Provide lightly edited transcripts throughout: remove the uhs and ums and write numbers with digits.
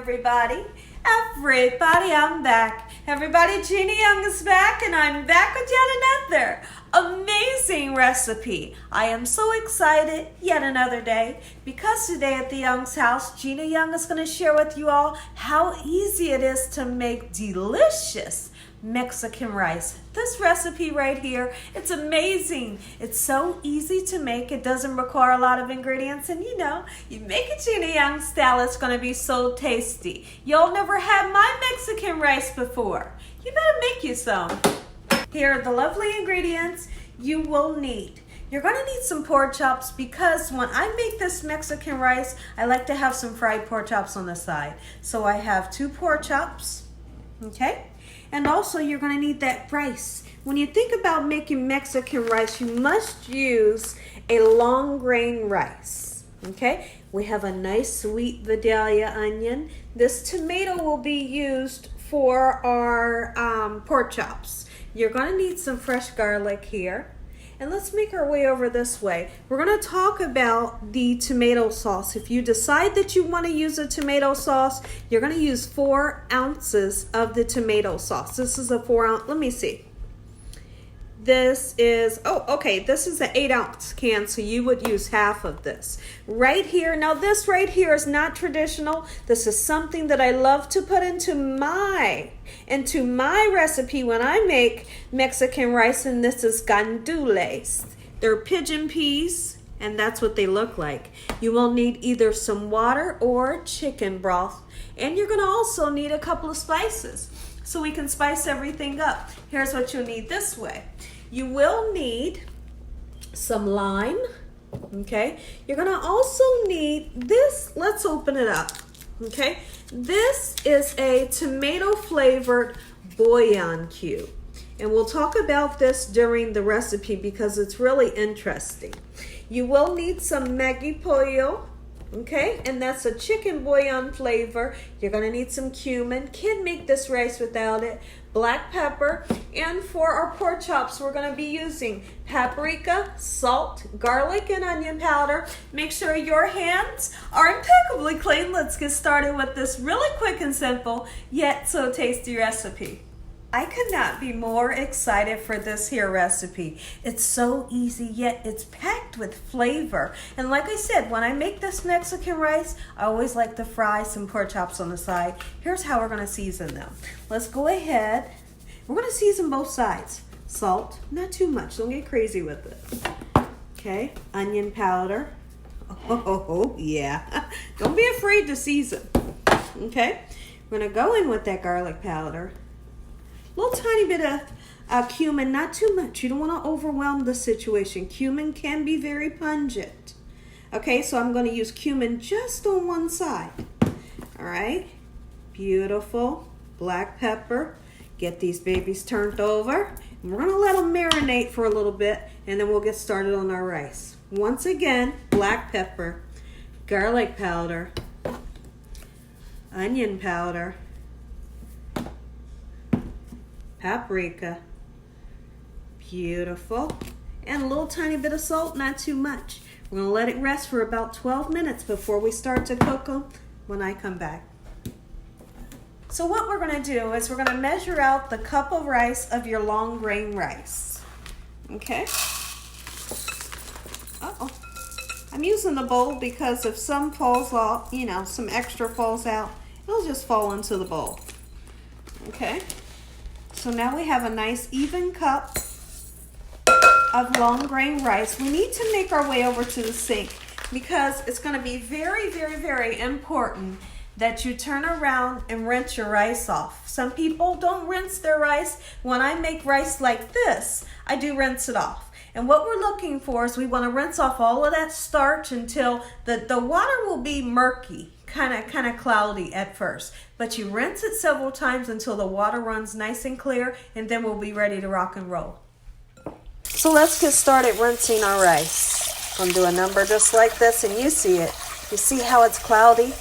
everybody. Everybody, I'm back. Everybody, Gina Young is back, and I'm back with yet another amazing recipe. I am so excited yet another day because today at the Young's house, Gina Young is going to share with you all how easy it is to make delicious Mexican rice. This recipe right here, it's amazing. It's so easy to make. It doesn't require a lot of ingredients, and you know, you make it Gina Young style, it's going to be so tasty. Y'all never had my Mexican rice before. You better make you some. Here are the lovely ingredients you will need. You're going to need some pork chops because when I make this Mexican rice, I like to have some fried pork chops on the side. So I have 2 pork chops, okay? And also you're going to need that rice. When you think about making Mexican rice, you must use a long grain rice, okay? We have a nice sweet Vidalia onion. This tomato will be used for our pork chops. You're going to need some fresh garlic here. And let's make our way over this way. We're going to talk about the tomato sauce. If you decide that you want to use a tomato sauce, you're going to use 4 ounces of the tomato sauce. This is a 4 ounce, let me see. This is, this is an 8 ounce can, so you would use half of this. Right here, now this right here is not traditional. This is something that I love to put into my recipe when I make Mexican rice, and this is gandules. They're pigeon peas, and that's what they look like. You will need either some water or chicken broth, and you're gonna also need a couple of spices so we can spice everything up. Here's what you'll need this way. You will need some lime, okay? You're gonna also need this, let's open it up, okay? This is a tomato flavored bouillon cube. And we'll talk about this during the recipe because it's really interesting. You will need some Maggi pollo, okay? And that's a chicken bouillon flavor. You're gonna need some cumin. Can't make this rice without it. Black pepper. And for our pork chops, we're gonna be using paprika, salt, garlic, and onion powder. Make sure your hands are impeccably clean. Let's get started with this really quick and simple, yet so tasty recipe. I could not be more excited for this here recipe. It's so easy, yet it's packed with flavor. And like I said, when I make this Mexican rice, I always like to fry some pork chops on the side. Here's how we're gonna season them. Let's go ahead. We're gonna season both sides. Salt, not too much, don't get crazy with it. Okay, onion powder. Oh yeah, don't be afraid to season. Okay, we're gonna go in with that garlic powder. Little tiny bit of cumin, not too much. You don't want to overwhelm the situation. Cumin can be very pungent. Okay, so I'm going to use cumin just on one side. All right, beautiful. Black pepper. Get these babies turned over. And we're going to let them marinate for a little bit, and then we'll get started on our rice. Once again, black pepper, garlic powder, onion powder, paprika, beautiful, and a little tiny bit of salt, not too much. We're gonna let it rest for about 12 minutes before we start to cook them when I come back. So what we're gonna do is we're gonna measure out the cup of rice of your long grain rice, okay? I'm using the bowl because if some falls off, you know, some extra falls out, it'll just fall into the bowl, okay? So now we have a nice even cup of long grain rice. We need to make our way over to the sink because it's going to be very, very, very important that you turn around and rinse your rice off. Some people don't rinse their rice. When I make rice like this, I do rinse it off. And what we're looking for is we want to rinse off all of that starch until the water will be murky. Kind of cloudy at first, but you rinse it several times until the water runs nice and clear, and then we'll be ready to rock and roll. So let's get started rinsing our rice. I'm gonna do a number just like this, and you see it. You see how it's cloudy?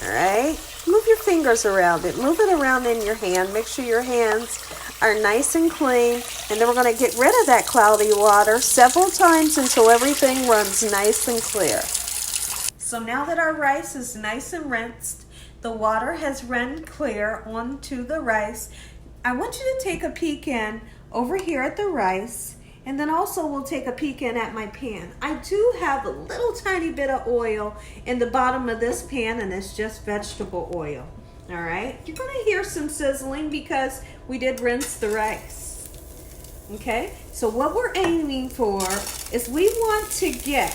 All right, move your fingers around it. Move it around in your hand. Make sure your hands are nice and clean, and then we're gonna get rid of that cloudy water several times until everything runs nice and clear. So now that our rice is nice and rinsed, The water has run clear onto the rice. I want you to take a peek in over here at the rice, and then also we'll take a peek in at my pan. I do have a little tiny bit of oil in the bottom of this pan, and it's just vegetable oil. All right, you're gonna hear some sizzling because we did rinse the rice. Okay, so what we're aiming for is we want to get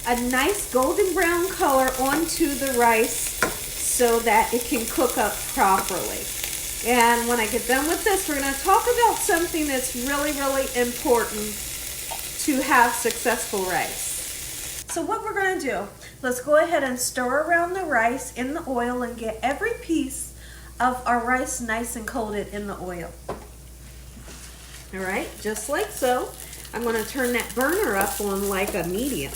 a nice golden brown color onto the rice so that it can cook up properly. And when I get done with this, we're going to talk about something that's really, really important to have successful rice. So what we're going to do, let's go ahead and stir around the rice in the oil and get every piece of our rice nice and coated in the oil. All right, just like so. I'm going to turn that burner up on like a medium.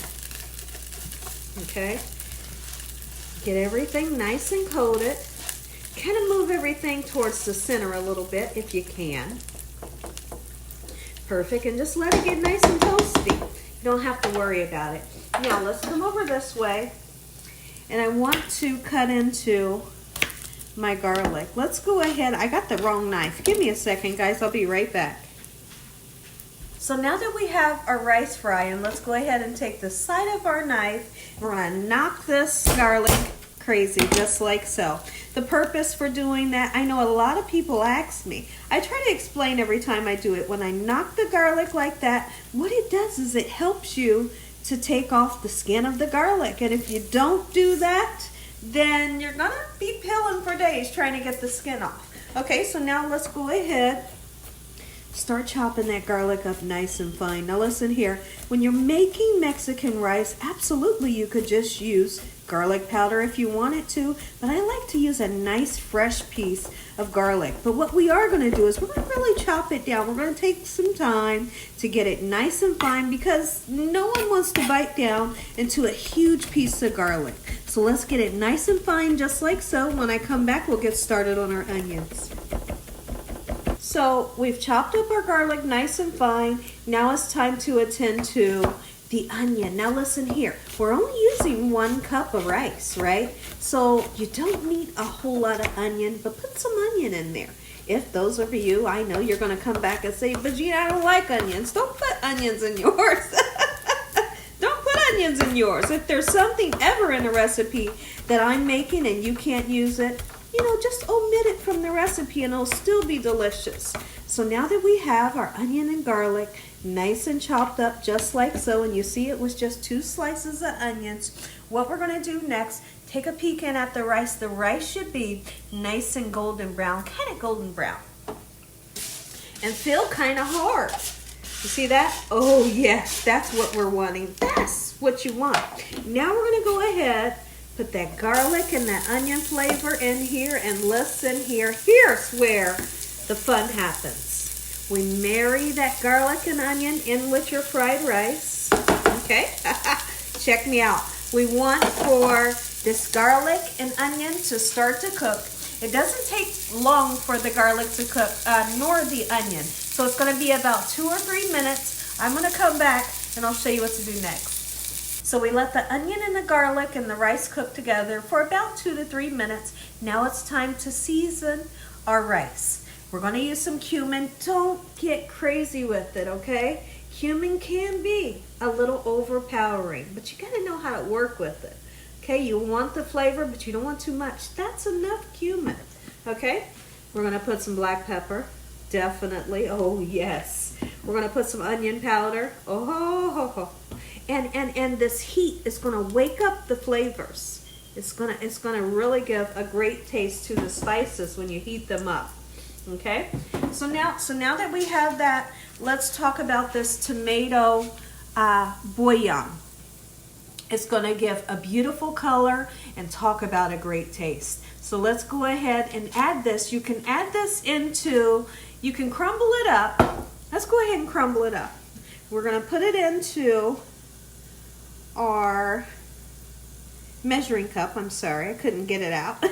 Okay, get everything nice and coated. Kind of move everything towards the center a little bit if you can. Perfect, and just let it get nice and toasty. You don't have to worry about it. Now let's come over this way, and I want to cut into my garlic. Let's go ahead. I got the wrong knife. Give me a second, guys. I'll be right back. So now that we have our rice frying, let's go ahead and take the side of our knife. We're going to knock this garlic crazy, just like so. The purpose for doing that, I know a lot of people ask me. I try to explain every time I do it. When I knock the garlic like that, what it does is it helps you to take off the skin of the garlic. And if you don't do that, then you're going to be peeling for days trying to get the skin off. Okay, so now let's go ahead. Start chopping that garlic up nice and fine. Now listen here, when you're making Mexican rice, absolutely you could just use garlic powder if you wanted to, but I like to use a nice fresh piece of garlic. But what we are going to do is we're going to really chop it down. We're going to take some time to get it nice and fine because no one wants to bite down into a huge piece of garlic. So let's get it nice and fine just like so. When I come back, we'll get started on our onions. So we've chopped up our garlic nice and fine. Now it's time to attend to the onion. Now listen here, we're only using 1 cup of rice, right? So you don't need a whole lot of onion, but put some onion in there. If those are for you, I know you're going to come back and say, but Gina, I don't like onions. Don't put onions in yours. Don't put onions in yours. If there's something ever in a recipe that I'm making and you can't use it, you know, just omit it from the recipe and it'll still be delicious. So now that we have our onion and garlic nice and chopped up just like so, and you see it was just 2 slices of onions, what we're going to do next, take a peek in at the rice. The rice should be nice and golden brown, kind of golden brown, and feel kind of hard. You see that? Oh yes, that's what we're wanting. That's what you want. Now we're going to go ahead, put that garlic and that onion flavor in here, and listen here. Here's where the fun happens. We marry that garlic and onion in with your fried rice. Okay? Check me out. We want for this garlic and onion to start to cook. It doesn't take long for the garlic to cook, nor the onion. So it's going to be about 2 or 3 minutes. I'm going to come back and I'll show you what to do next. So we let the onion and the garlic and the rice cook together for about 2 to 3 minutes. Now it's time to season our rice. We're going to use some cumin. Don't get crazy with it, okay? Cumin can be a little overpowering, but you got to know how to work with it. Okay, you want the flavor, but you don't want too much. That's enough cumin, okay? We're going to put some black pepper, definitely. Oh, yes. We're going to put some onion powder. Oh, and this heat is going to wake up the flavors. It's gonna really give a great taste to the spices when you heat them up. Okay, so now that we have that, let's talk about this tomato bouillon. It's going to give a beautiful color and talk about a great taste. So let's go ahead and add this. You can add this into, you can crumble it up. Let's go ahead and crumble it up. We're going to put it into our measuring cup. I'm sorry, I couldn't get it out.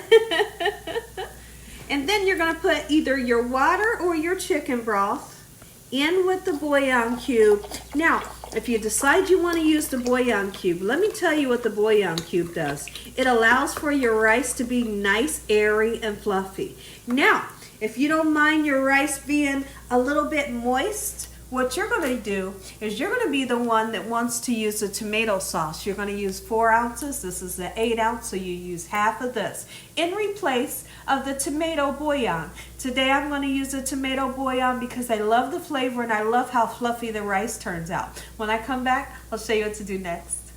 And then you're going to put either your water or your chicken broth in with the bouillon cube. Now, if you decide you want to use the bouillon cube, let me tell you what the bouillon cube does. It allows for your rice to be nice, airy, and fluffy. Now, if you don't mind your rice being a little bit moist, what you're going to do is you're going to be the one that wants to use the tomato sauce. You're going to use 4 ounces. This is the 8 ounce, so you use half of this in replace of the tomato bouillon. Today I'm going to use the tomato bouillon because I love the flavor and I love how fluffy the rice turns out. When I come back, I'll show you what to do next.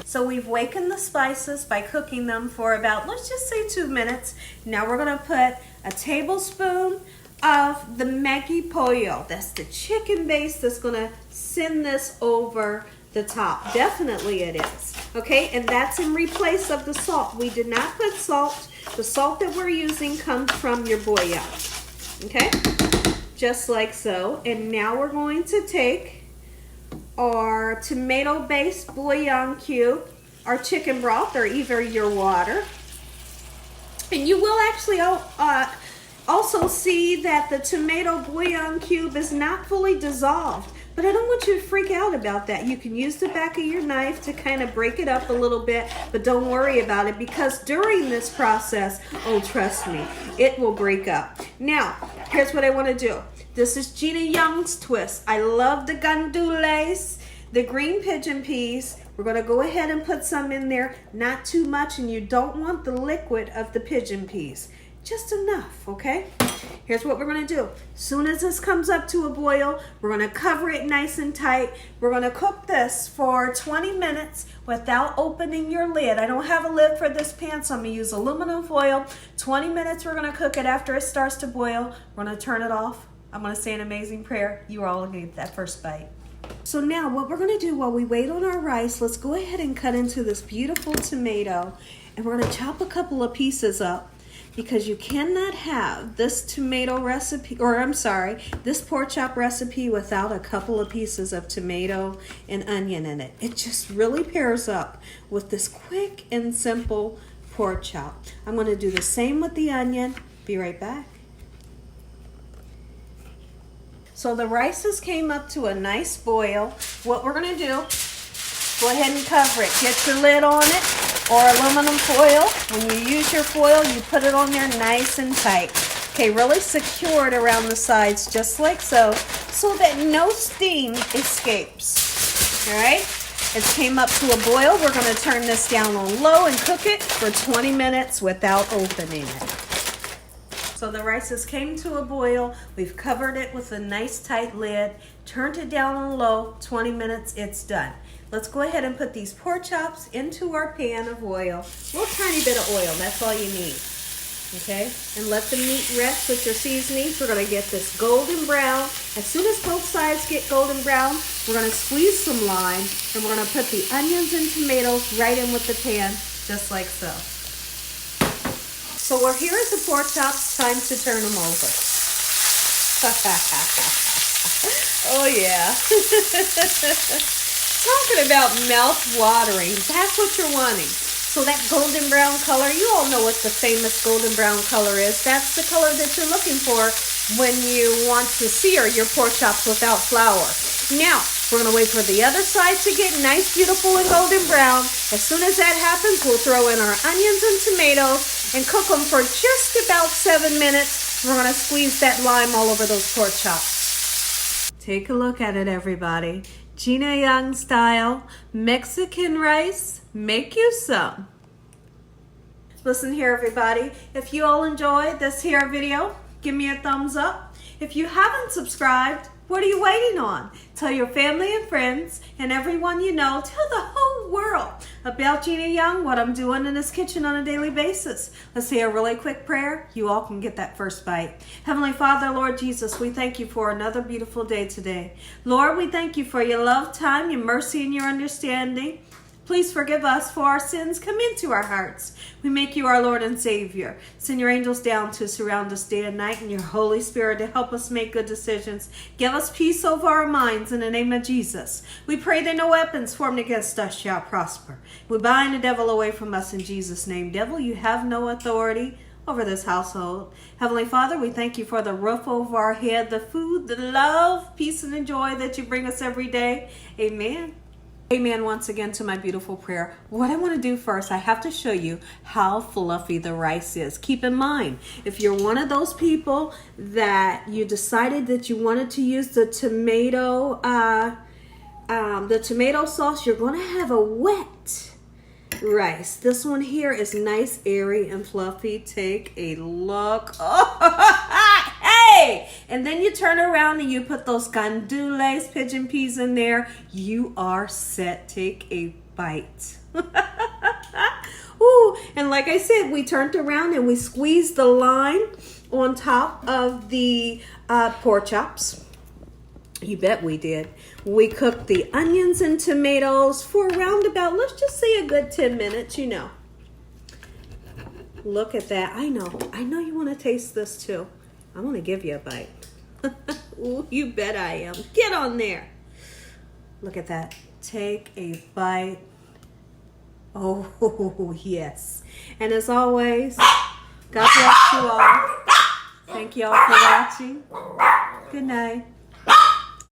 So we've awakened the spices by cooking them for about, let's just say 2 minutes. Now we're going to put a tablespoon of the Maggi pollo. That's the chicken base that's going to send this over the top. Definitely it is. Okay, and that's in replace of the salt. We did not put salt. The salt that we're using comes from your bouillon. Okay, just like so. And now we're going to take our tomato-based bouillon cube, our chicken broth, or either your water. And you will actually also see that the tomato bouillon cube is not fully dissolved, but I don't want you to freak out about that. You can use the back of your knife to kind of break it up a little bit, but don't worry about it because during this process, oh, trust me, it will break up. Now, here's what I want to do. This is Gina Young's twist. I love the gandules, the green pigeon peas. We're going to go ahead and put some in there, not too much, and you don't want the liquid of the pigeon peas. Just enough, okay? Here's what we're going to do. As soon as this comes up to a boil, we're going to cover it nice and tight. We're going to cook this for 20 minutes without opening your lid. I don't have a lid for this pan, so I'm going to use aluminum foil. 20 minutes we're going to cook it. After it starts to boil, we're going to turn it off. I'm going to say an amazing prayer. You are all going to get that first bite. So now what we're going to do while we wait on our rice, let's go ahead and cut into this beautiful tomato. And we're going to chop a couple of pieces up, because you cannot have this tomato recipe, or I'm sorry, this pork chop recipe without a couple of pieces of tomato and onion in it. It just really pairs up with this quick and simple pork chop. I'm going to do the same with the onion. Be right back. So the rices came up to a nice boil. What we're going to do, go ahead and cover it. Get your lid on it or aluminum foil. When you use your foil, you put it on there nice and tight. Okay, really secure it around the sides just like so, so that no steam escapes. All right, it came up to a boil. We're going to turn this down on low and cook it for 20 minutes without opening it. So the rices came to a boil. We've covered it with a nice tight lid, turned it down on low, 20 minutes, it's done. Let's go ahead and put these pork chops into our pan of oil. A little tiny bit of oil, that's all you need. Okay, and let the meat rest with your seasonings. We're going to get this golden brown. As soon as both sides get golden brown, we're going to squeeze some lime, and we're going to put the onions and tomatoes right in with the pan, just like so. So we're here at the pork chops, time to turn them over. Oh yeah. Talking about mouth watering, that's what you're wanting. So that golden brown color, you all know what the famous golden brown color is. That's the color that you're looking for when you want to sear your pork chops without flour. Now, we're going to wait for the other side to get nice, beautiful, and golden brown. As soon as that happens, we'll throw in our onions and tomatoes and cook them for just about 7 minutes. We're going to squeeze that lime all over those pork chops. Take a look at it, everybody. Gina Young style, Mexican rice, make you some. Listen here, everybody. If you all enjoyed this here video, give me a thumbs up. If you haven't subscribed, what are you waiting on? Tell your family and friends and everyone you know, tell the whole world about Gina Young, what I'm doing in this kitchen on a daily basis. Let's say a really quick prayer. You all can get that first bite. Heavenly Father, Lord Jesus, we thank you for another beautiful day today. Lord, we thank you for your love, time, your mercy, and your understanding. Please forgive us for our sins. Come into our hearts. We make you our Lord and Savior. Send your angels down to surround us day and night, and your Holy Spirit to help us make good decisions. Give us peace over our minds in the name of Jesus. We pray that no weapons formed against us shall prosper. We bind the devil away from us in Jesus' name. Devil, you have no authority over this household. Heavenly Father, we thank you for the roof over our head, the food, the love, peace, and the joy that you bring us every day. Amen. Amen once again to my beautiful prayer. What I want to do first, I have to show you how fluffy the rice is. Keep in mind, if you're one of those people that you decided that you wanted to use the tomato sauce, you're going to have a wet rice. This one here is nice, airy, and fluffy. Take a look. Oh, hey! And then you turn around and you put those gandules, pigeon peas in there. You are set. Take a bite. Ooh, and like I said, we turned around and we squeezed the lime on top of the pork chops. You bet we did. We cooked the onions and tomatoes for around about, let's just say a good 10 minutes, you know. Look at that. I know you want to taste this too. I want to give you a bite. Ooh, you bet I am. Get on there. Look at that. Take a bite. Oh, yes. And as always, God bless you all. Thank you all for watching. Good night.